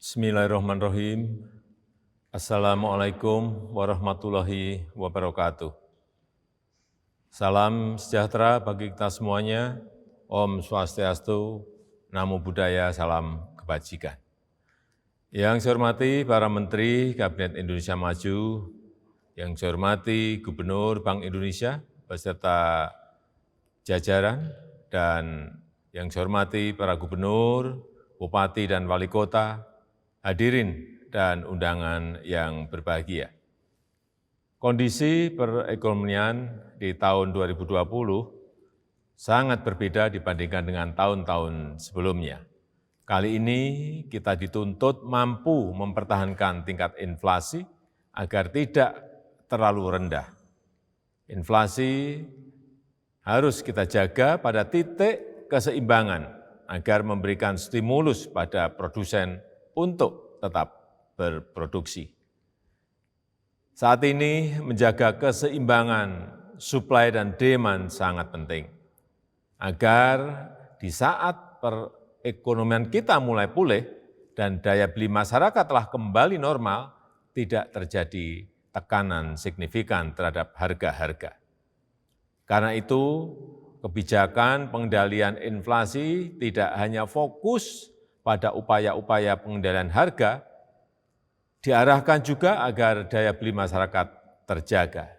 Bismillahirrahmanirrahim. Assalamualaikum warahmatullahi wabarakatuh. Salam sejahtera bagi kita semuanya. Om Swastiastu, Namo Buddhaya, salam kebajikan. Yang saya hormati para Menteri Kabinet Indonesia Maju, yang saya hormati Gubernur Bank Indonesia beserta jajaran, dan yang saya hormati para Gubernur, Bupati, dan Wali Kota, hadirin dan undangan yang berbahagia. Kondisi perekonomian di tahun 2020 sangat berbeda dibandingkan dengan tahun-tahun sebelumnya. Kali ini kita dituntut mampu mempertahankan tingkat inflasi agar tidak terlalu rendah. Inflasi harus kita jaga pada titik keseimbangan agar memberikan stimulus pada produsen untuk tetap berproduksi. Saat ini menjaga keseimbangan supply dan demand sangat penting, agar di saat perekonomian kita mulai pulih dan daya beli masyarakat telah kembali normal, tidak terjadi tekanan signifikan terhadap harga-harga. Karena itu, kebijakan pengendalian inflasi tidak hanya fokus pada upaya-upaya pengendalian harga, diarahkan juga agar daya beli masyarakat terjaga.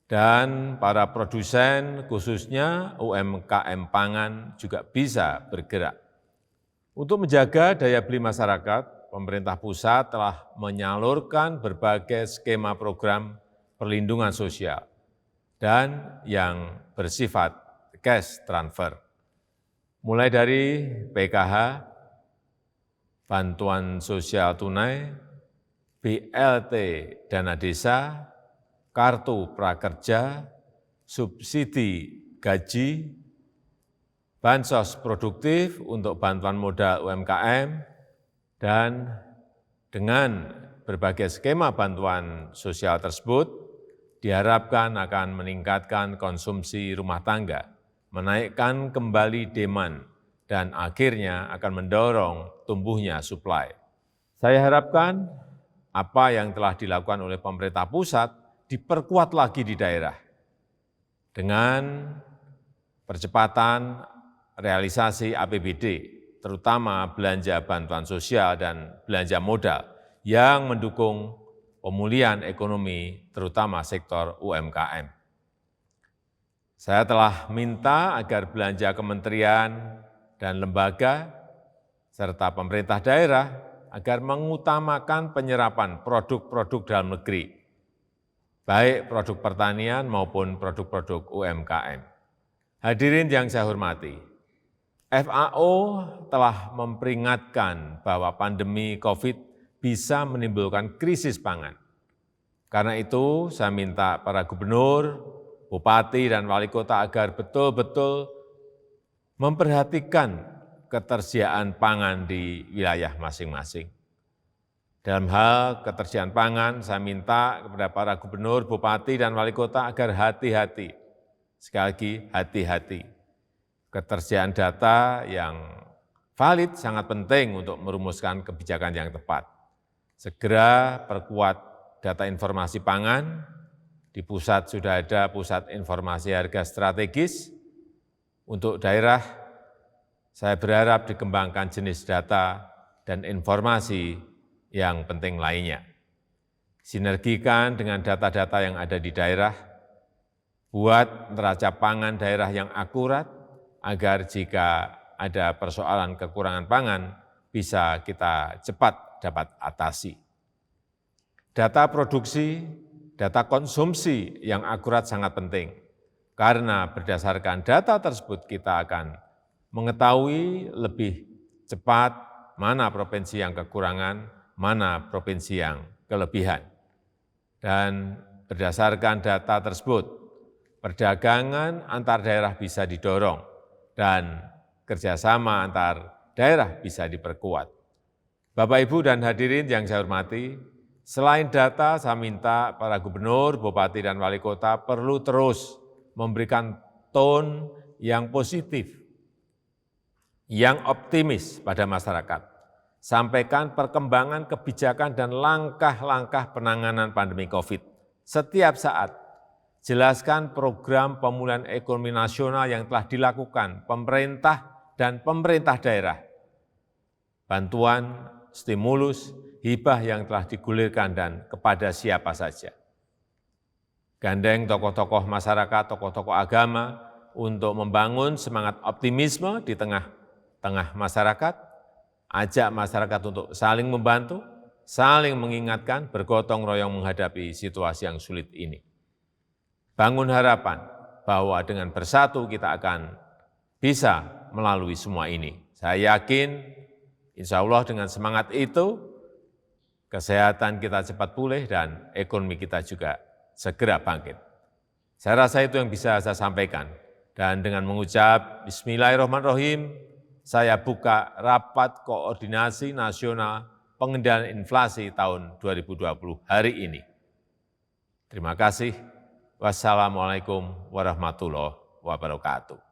Dan para produsen, khususnya UMKM pangan, juga bisa bergerak. Untuk menjaga daya beli masyarakat, pemerintah pusat telah menyalurkan berbagai skema program perlindungan sosial dan yang bersifat cash transfer. Mulai dari PKH, bantuan sosial tunai, BLT dana desa, kartu prakerja, subsidi gaji, bansos produktif untuk bantuan modal UMKM, dan dengan berbagai skema bantuan sosial tersebut diharapkan akan meningkatkan konsumsi rumah tangga, menaikkan kembali demand, dan akhirnya akan mendorong tumbuhnya supply. Saya harapkan apa yang telah dilakukan oleh pemerintah pusat diperkuat lagi di daerah dengan percepatan realisasi APBD, terutama belanja bantuan sosial dan belanja modal yang mendukung pemulihan ekonomi, terutama sektor UMKM. Saya telah minta agar belanja kementerian dan lembaga, serta pemerintah daerah, agar mengutamakan penyerapan produk-produk dalam negeri, baik produk pertanian maupun produk-produk UMKM. Hadirin yang saya hormati, FAO telah memperingatkan bahwa pandemi COVID bisa menimbulkan krisis pangan. Karena itu, saya minta para gubernur, bupati, dan wali kota agar betul-betul memperhatikan ketersediaan pangan di wilayah masing-masing. Dalam hal ketersediaan pangan, saya minta kepada para gubernur, bupati, dan wali kota agar hati-hati. Sekali lagi, hati-hati. Ketersediaan data yang valid sangat penting untuk merumuskan kebijakan yang tepat. Segera perkuat data informasi pangan. Di pusat sudah ada Pusat Informasi Harga Strategis. Untuk daerah, saya berharap dikembangkan jenis data dan informasi yang penting lainnya. Sinergikan dengan data-data yang ada di daerah, buat neraca pangan daerah yang akurat, agar jika ada persoalan kekurangan pangan, bisa kita cepat dapat atasi. Data produksi, data konsumsi yang akurat sangat penting, karena berdasarkan data tersebut kita akan mengetahui lebih cepat mana provinsi yang kekurangan, mana provinsi yang kelebihan. Dan berdasarkan data tersebut, perdagangan antar daerah bisa didorong dan kerjasama antar daerah bisa diperkuat. Bapak, Ibu, dan hadirin yang saya hormati, selain data, saya minta para gubernur, bupati, dan wali kota perlu terus memberikan tone yang positif, yang optimis pada masyarakat. sampaikan perkembangan kebijakan dan langkah-langkah penanganan pandemi COVID. Setiap saat, jelaskan program pemulihan ekonomi nasional yang telah dilakukan pemerintah dan pemerintah daerah, bantuan, stimulus, hibah yang telah digulirkan dan kepada siapa saja. Gandeng tokoh-tokoh masyarakat, tokoh-tokoh agama untuk membangun semangat optimisme di tengah-tengah masyarakat, ajak masyarakat untuk saling membantu, saling mengingatkan, bergotong royong menghadapi situasi yang sulit ini. Bangun harapan bahwa dengan bersatu kita akan bisa melalui semua ini. Saya yakin, insya Allah dengan semangat itu, kesehatan kita cepat pulih dan ekonomi kita juga segera bangkit. Saya rasa itu yang bisa saya sampaikan. Dan dengan mengucap Bismillahirrahmanirrahim, saya buka rapat koordinasi nasional pengendalian inflasi tahun 2020 hari ini. Terima kasih. Wassalamualaikum warahmatullahi wabarakatuh.